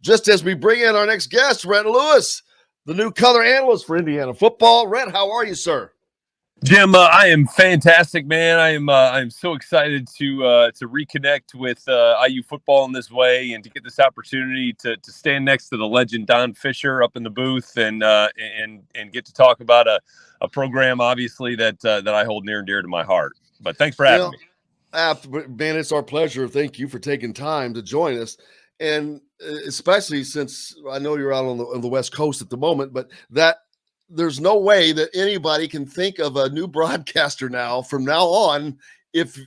just as we bring in our next guest, Rhett Lewis, the new color analyst for Indiana football. Rhett, how are you, sir? Jim, I am fantastic, man. I'm so excited to reconnect with IU football in this way, and to get this opportunity to stand next to the legend Don Fischer up in the booth, and get to talk about a program, obviously, that I hold near and dear to my heart. But thanks for having me. Man, it's our pleasure. Thank you for taking time to join us, and especially since I know you're out on the West Coast at the moment, but that there's no way that anybody can think of a new broadcaster now from now on. If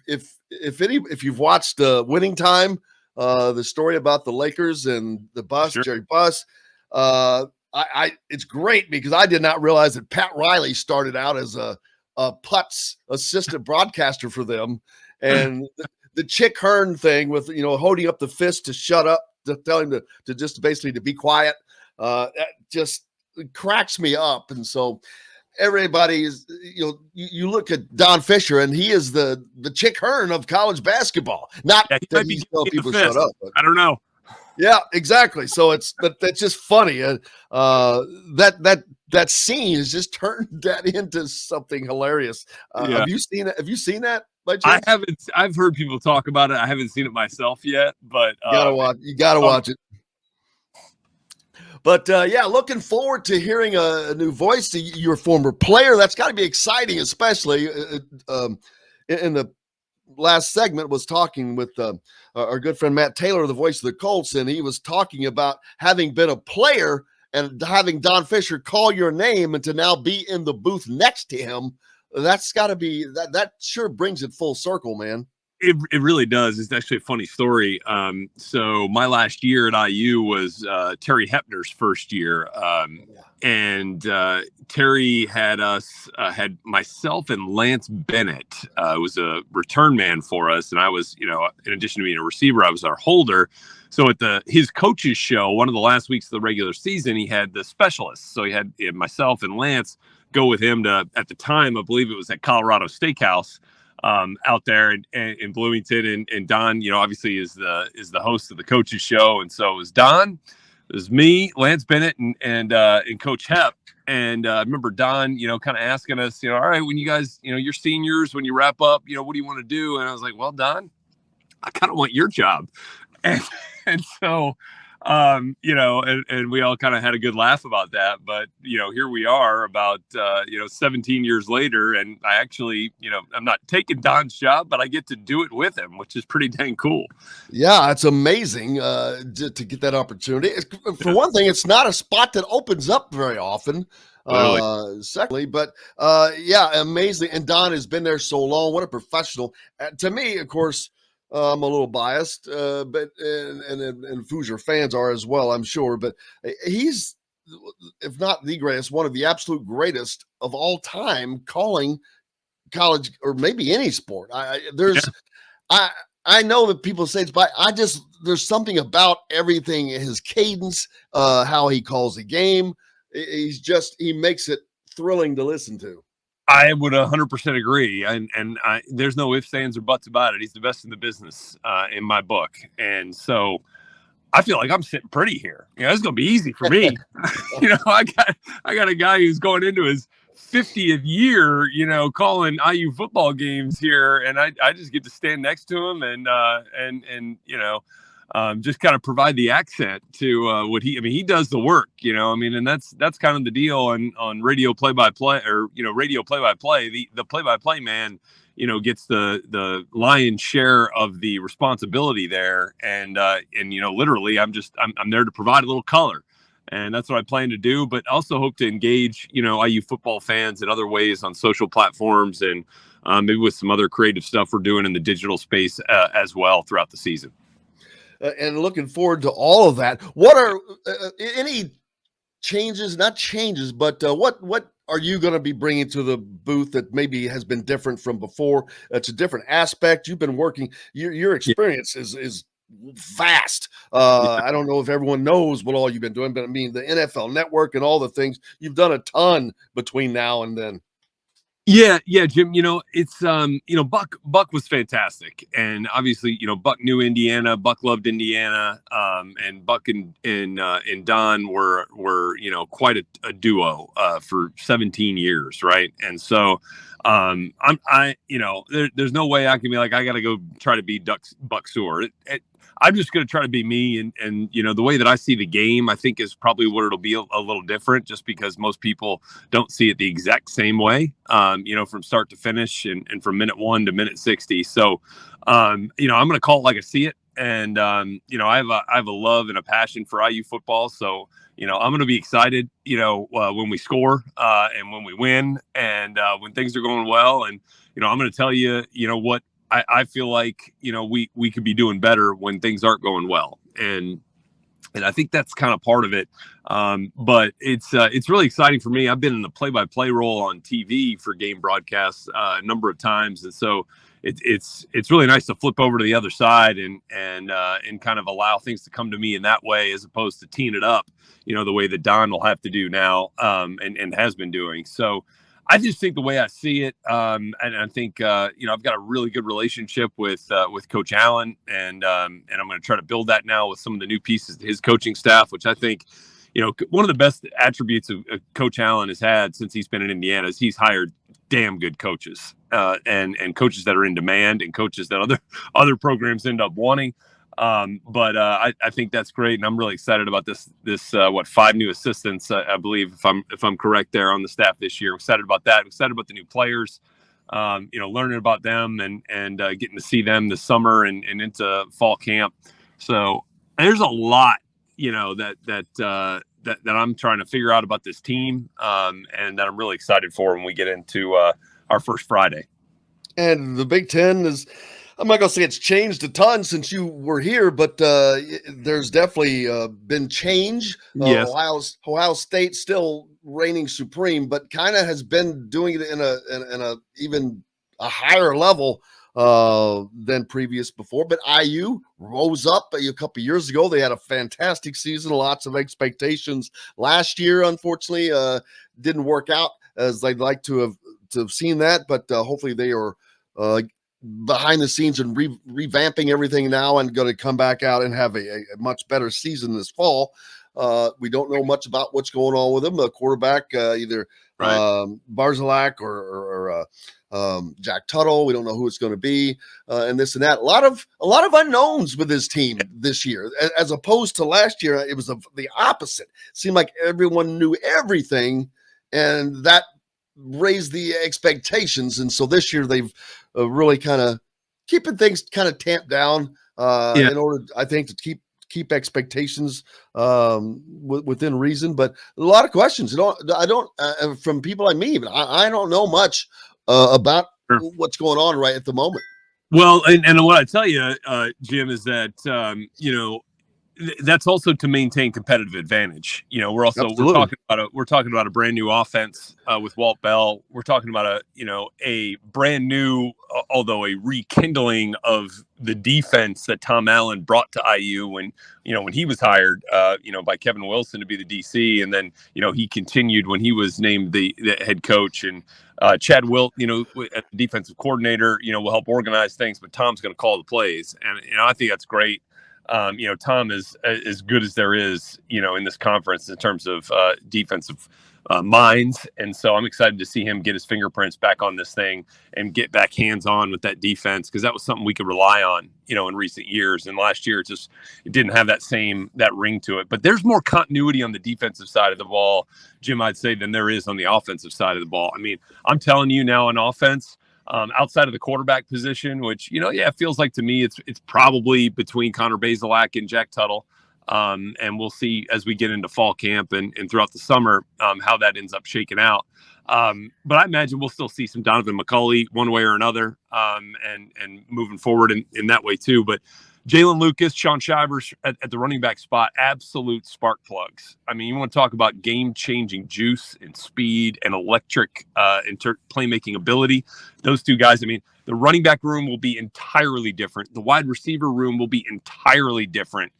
you've watched Winning Time, the story about the Lakers and the bus, sure. Jerry Buss, it's great because I did not realize that Pat Riley started out as a Putz assistant broadcaster for them, and the Chick Hearn thing with holding up the fist to shut up, to tell him to just basically to be quiet, that just cracks me up. And so everybody is, you look at Don Fischer, and he is the Chick Hearn of college basketball. Not that he's telling people shut up. But, I don't know. Yeah, exactly. So that's just funny. That scene has just turned that into something hilarious. Yeah. Have you seen it? Have you seen that by chance? I haven't. I've heard people talk about it. I haven't seen it myself yet, but you gotta watch it. But looking forward to hearing a new voice to your former player. That's got to be exciting, especially in the last segment was talking with our good friend Matt Taylor, the voice of the Colts, and he was talking about having been a player and having Don Fischer call your name and to now be in the booth next to him. That's got to be that sure brings it full circle, man. It really does. It's actually a funny story. So my last year at IU was Terry Hepner's first year. And Terry had myself and Lance Bennett was a return man for us. And I was, in addition to being a receiver, I was our holder. So at his coach's show, one of the last weeks of the regular season, he had the specialists. So he had myself and Lance go with him to, at the time, I believe it was at Colorado Steakhouse, out there in Bloomington, and Don, obviously is the host of the coach's show, and so it was Don, it was me, Lance Bennett, and Coach Hep, and I remember Don, kind of asking us, all right, when you guys, you're seniors, when you wrap up, what do you want to do? And I was like, well, Don, I kind of want your job, and so. And we all kind of had a good laugh about that, but, here we are about, 17 years later, and I actually, I'm not taking Don's job, but I get to do it with him, which is pretty dang cool. Yeah, it's amazing to get that opportunity. For one thing, it's not a spot that opens up very often. Secondly, but amazing. And Don has been there so long. What a professional. To me, of course, I'm a little biased, but and Hoosier fans are as well, I'm sure. But he's, if not the greatest, one of the absolute greatest of all time calling college or maybe any sport. I know that people say it's there's something about everything, his cadence, how he calls the game. He makes it thrilling to listen to. I would 100% agree, and there's no ifs, ands, or buts about it. He's the best in the business in my book, and so I feel like I'm sitting pretty here. It's going to be easy for me. I got a guy who's going into his 50th year, calling IU football games here, and I just get to stand next to him and just kind of provide the accent to what he does the work, and that's kind of the deal on radio play-by-play, or, radio play-by-play, the play-by-play man, gets the lion's share of the responsibility there. And literally I'm there to provide a little color, and that's what I plan to do, but also hope to engage, IU football fans in other ways on social platforms, and maybe with some other creative stuff we're doing in the digital space as well throughout the season. And looking forward to all of that. What are any changes? Not changes, but what are you going to be bringing to the booth that maybe has been different from before? It's a different aspect. You've been working. Your experience is vast. I don't know if everyone knows what all you've been doing, but I mean the NFL Network and all the things you've done a ton between now and then. Yeah, Jim. It's Buck was fantastic, and obviously, Buck knew Indiana. Buck loved Indiana, and Buck and Don were quite a duo for 17 years, right? And so, there's no way I can be like I got to go try to be Buck Sewer. I'm just going to try to be me, and the way that I see the game, I think is probably what it'll be a little different, just because most people don't see it the exact same way, from start to finish and from minute 1 to minute 60. So, I'm going to call it like I see it. And, I have a love and a passion for IU football. So, I'm going to be excited, when we score and when we win and when things are going well. And, I'm going to tell you, what I feel like, we could be doing better when things aren't going well. And I think that's kind of part of it. But it's really exciting for me. I've been in the play-by-play role on TV for game broadcasts a number of times, and so it's really nice to flip over to the other side and kind of allow things to come to me in that way, as opposed to teeing it up, the way that Don will have to do now, and has been doing. So I just think the way I see it, and I think I've got a really good relationship with Coach Allen, and I'm going to try to build that now with some of the new pieces to his coaching staff, which I think, one of the best attributes of Coach Allen has had since he's been in Indiana is he's hired damn good coaches, and coaches that are in demand, and coaches that other programs end up wanting. But I think that's great, and I'm really excited about this 5 new assistants, I believe, if I'm correct, there on the staff this year. I'm excited about that. I'm excited about the new players, learning about them and getting to see them this summer and into fall camp. So there's a lot, that I'm trying to figure out about this team, and that I'm really excited for when we get into our first Friday. And the Big Ten is, I'm not going to say it's changed a ton since you were here, but there's definitely been change. Yes. Ohio State still reigning supreme, but kind of has been doing it in a even a higher level than previous before. But IU rose up a couple years ago. They had a fantastic season, lots of expectations. Last year, unfortunately, didn't work out as they'd like to have seen that, but hopefully they are behind the scenes and revamping everything now and going to come back out and have a much better season this fall. We don't know much about what's going on with them. The quarterback, either Barzilak or Jack Tuttle. We don't know who it's going to be, and this and that. A lot of unknowns with this team this year, as opposed to last year. It was the opposite. It seemed like everyone knew everything, and that raised the expectations. And so this year they've really kind of keeping things kind of tamped down in order, I think, to keep expectations within reason. But a lot of questions. I don't from people like me, but I don't know much about what's going on right at the moment. Well, and what I tell you, Jim, is that that's also to maintain competitive advantage. We're talking about a brand new offense with Walt Bell. We're talking about a brand new, although a rekindling of the defense that Tom Allen brought to IU when he was hired, by Kevin Wilson to be the DC, and then he continued when he was named the head coach, and Chad Wilt, as the defensive coordinator, will help organize things, but Tom's going to call the plays, and I think that's great. Tom is as good as there is, in this conference in terms of defensive minds. And so I'm excited to see him get his fingerprints back on this thing and get back hands-on with that defense, because that was something we could rely on, in recent years. And last year, it didn't have that ring to it. But there's more continuity on the defensive side of the ball, Jim, I'd say, than there is on the offensive side of the ball. I mean, I'm telling you now, on offense, outside of the quarterback position, which, it feels like to me it's probably between Connor Bazelak and Jack Tuttle. And we'll see as we get into fall camp and throughout the summer how that ends up shaking out. But I imagine we'll still see some Donovan McCulley one way or another, and moving forward in that way too. But Jalen Lucas, Sean Shivers at the running back spot, absolute spark plugs. I mean, you want to talk about game-changing juice and speed and electric playmaking ability. Those two guys, I mean, the running back room will be entirely different. The wide receiver room will be entirely different.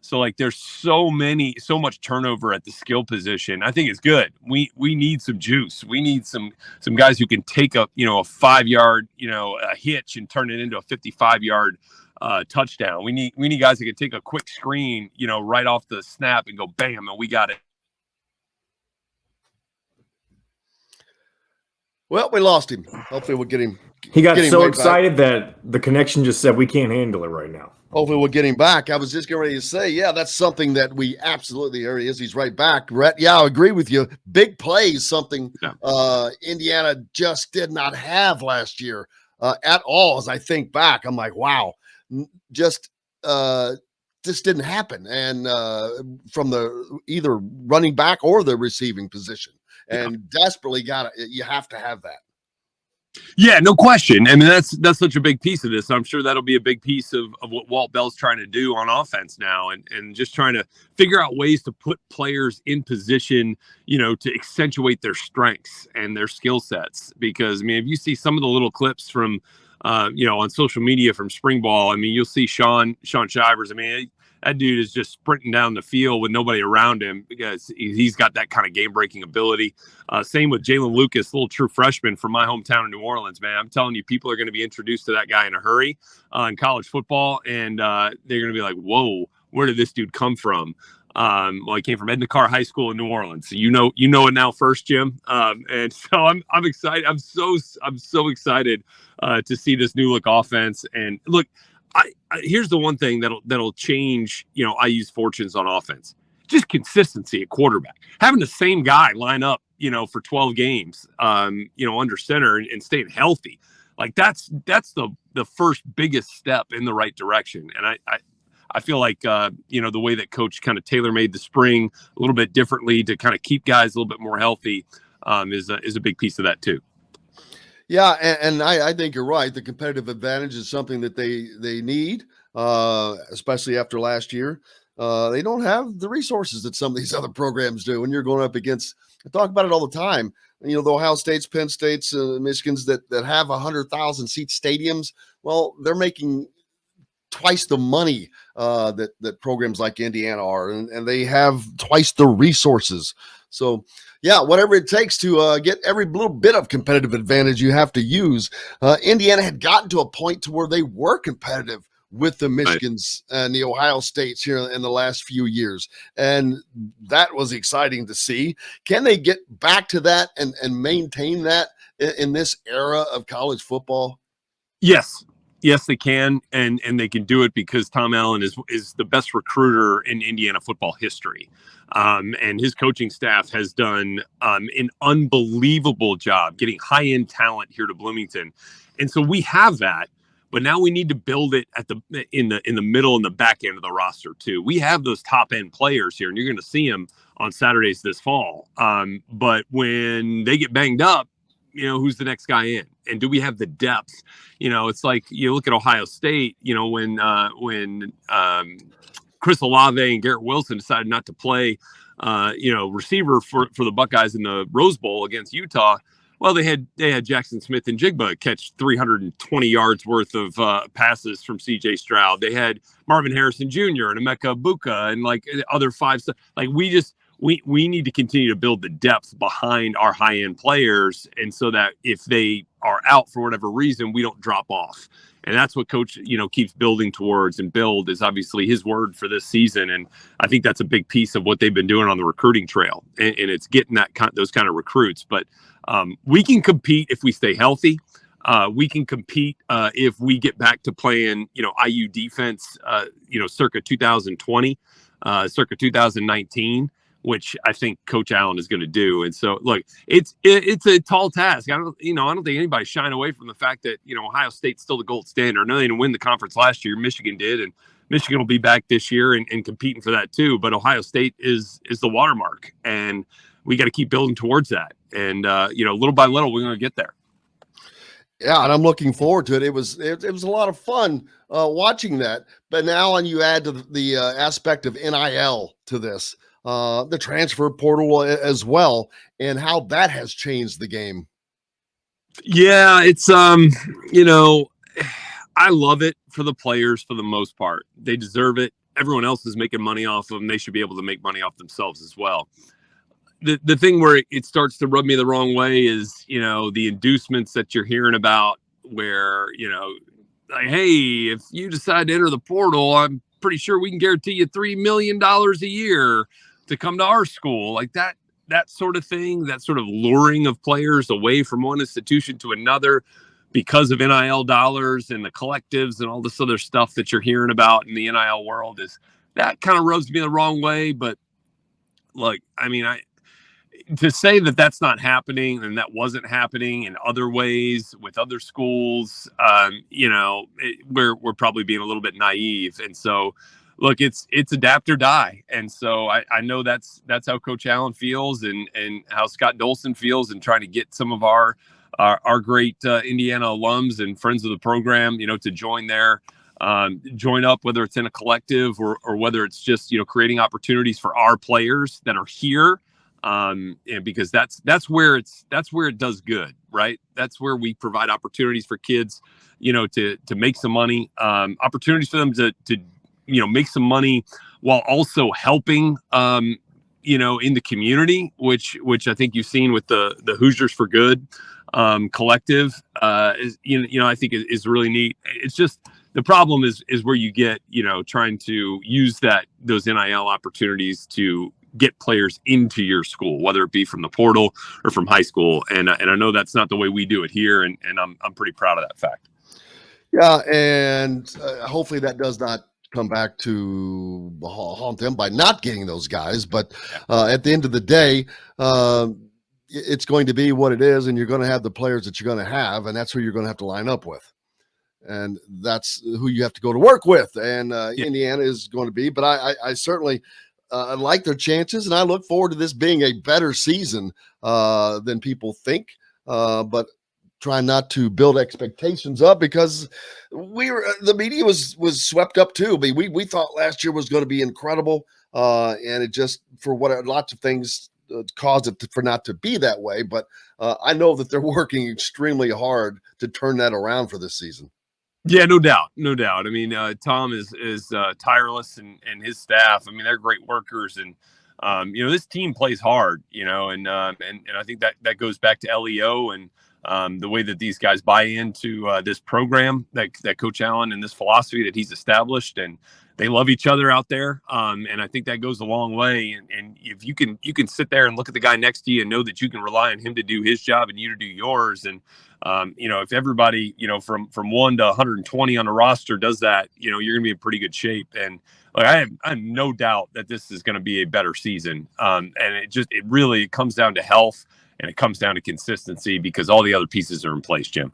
So like there's so much turnover at the skill position. I think it's good. We need some juice. We need some guys who can take a 5-yard, a hitch and turn it into a 55-yard touchdown. We need guys that can take a quick screen, right off the snap and go bam, and we got it. Well, we lost him. Hopefully we'll get him. He got so excited that the connection just said we can't handle it right now. Hopefully we'll get him back. I was just getting ready to say, yeah, that's something that we absolutely, here he is. He's right back. Rhett, yeah, I agree with you. Big plays, something Indiana just did not have last year at all. As I think back, I'm like, wow, just didn't happen. And from the either running back or the receiving position. And desperately you have to have that. Yeah, no question. I mean, that's such a big piece of this. I'm sure that'll be a big piece of what Walt Bell's trying to do on offense now, and just trying to figure out ways to put players in position, to accentuate their strengths and their skill sets. Because I mean, if you see some of the little clips from, on social media from spring ball, I mean, you'll see Sean Shivers. I mean, that dude is just sprinting down the field with nobody around him because he's got that kind of game-breaking ability. Same with Jalen Lucas, little true freshman from my hometown in New Orleans, man. I'm telling you, people are going to be introduced to that guy in a hurry in college football, and they're going to be like, whoa, where did this dude come from? Well, he came from Edna High School in New Orleans. So you know it now first, Jim. And so I'm excited. I'm so excited to see this new look offense. And look, here's the one thing that'll change, IU's fortunes on offense. Just consistency at quarterback. Having the same guy line up, for 12 games, under center and staying healthy. Like that's the first biggest step in the right direction. And I feel like, the way that coach kind of tailor-made the spring a little bit differently to kind of keep guys a little bit more healthy is a big piece of that too. Yeah, and I think you're right. The competitive advantage is something that they need, especially after last year. They don't have the resources that some of these other programs do. And you're going up against, I talk about it all the time, the Ohio States, Penn States, Michigans that have 100,000 seat stadiums. Well, they're making twice the money that programs like Indiana are, and they have twice the resources. So, yeah, whatever it takes to get every little bit of competitive advantage you have to use. Indiana had gotten to a point to where they were competitive with the Michigans and the Ohio States here in the last few years. And that was exciting to see. Can they get back to that and maintain that in this era of college football? Yes. Yes, they can, and they can do it because Tom Allen is the best recruiter in Indiana football history. And his coaching staff has done an unbelievable job getting high-end talent here to Bloomington. And so we have that, but now we need to build it in the middle and the back end of the roster too. We have those top-end players here, and you're going to see them on Saturdays this fall. But when they get banged up, who's the next guy in? And do we have the depth? It's like you look at Ohio State, when Chris Olave and Garrett Wilson decided not to play, receiver for the Buckeyes in the Rose Bowl against Utah. Well, they had Jackson Smith and Jigba catch 320 yards worth of passes from C.J. Stroud. They had Marvin Harrison Jr. and Emeka Buka and like other five. Like we need to continue to build the depth behind our high-end players, and so that if they are out for whatever reason, we don't drop off. And that's what coach, keeps building towards, and build is obviously his word for this season. And I think that's a big piece of what they've been doing on the recruiting trail, and it's getting those kind of recruits. But we can compete if we stay healthy. We can compete if we get back to playing, IU defense, circa 2020, circa 2019. Which I think Coach Allen is going to do. And so, look, it's a tall task. I don't think anybody's shying away from the fact that, Ohio State's still the gold standard. I know they didn't win the conference last year. Michigan did, and Michigan will be back this year and competing for that too. But Ohio State is the watermark, and we got to keep building towards that. And, little by little, we're going to get there. Yeah, and I'm looking forward to it. It was a lot of fun watching that. But now, and you add to the aspect of NIL to this. The transfer portal as well, and how that has changed the game. Yeah, it's I love it for the players for the most part. They deserve it. everyone else is making money off of them. They should be able to make money off themselves as well. The thing where it starts to rub me the wrong way is, the inducements that you're hearing about where, like, hey, if you decide to enter the portal, I'm pretty sure we can guarantee you $3 million a year to come to our school. Like that sort of thing, that sort of luring of players away from one institution to another because of NIL dollars and the collectives and all this other stuff that you're hearing about in the NIL world, is that kind of rubs me the wrong way. But look, I mean, to say that that's not happening and that wasn't happening in other ways with other schools, we're probably being a little bit naive. And so, look, it's adapt or die. And so I know that's how Coach Allen feels and how Scott Dolson feels, and trying to get some of our great Indiana alums and friends of the program, to join join up, whether it's in a collective or whether it's just, creating opportunities for our players that are here. And because that's where it does good, right? That's where we provide opportunities for kids, to make some money, opportunities for them to make some money while also helping, in the community, which I think you've seen with the Hoosiers for Good collective, is, I think is really neat. It's just the problem is where you get, trying to use those NIL opportunities to get players into your school, whether it be from the portal or from high school. And I know that's not the way we do it here. And I'm pretty proud of that fact. Yeah. And hopefully that does not come back to haunt them by not getting those guys. But at the end of the day, it's going to be what it is. And you're going to have the players that you're going to have, and that's who you're going to have to line up with. And that's who you have to go to work with. And Indiana is going to be, but I certainly like their chances, and I look forward to this being a better season than people think. But try not to build expectations up, because the media was swept up too. I mean, we thought last year was going to be incredible, and it just, for lots of things caused it for not to be that way. But I know that they're working extremely hard to turn that around for this season. Yeah, no doubt. I mean, Tom is tireless, and his staff. I mean, they're great workers, and this team plays hard. And I think that goes back to LEO and the way that these guys buy into this program that Coach Allen and this philosophy that he's established, and they love each other out there. And I think that goes a long way. And if you can sit there and look at the guy next to you and know that you can rely on him to do his job and you to do yours, and if everybody, from 1 to 120 on the roster does that, you're going to be in pretty good shape. And I have no doubt that this is going to be a better season. And it really comes down to health, and it comes down to consistency, because all the other pieces are in place, Jim.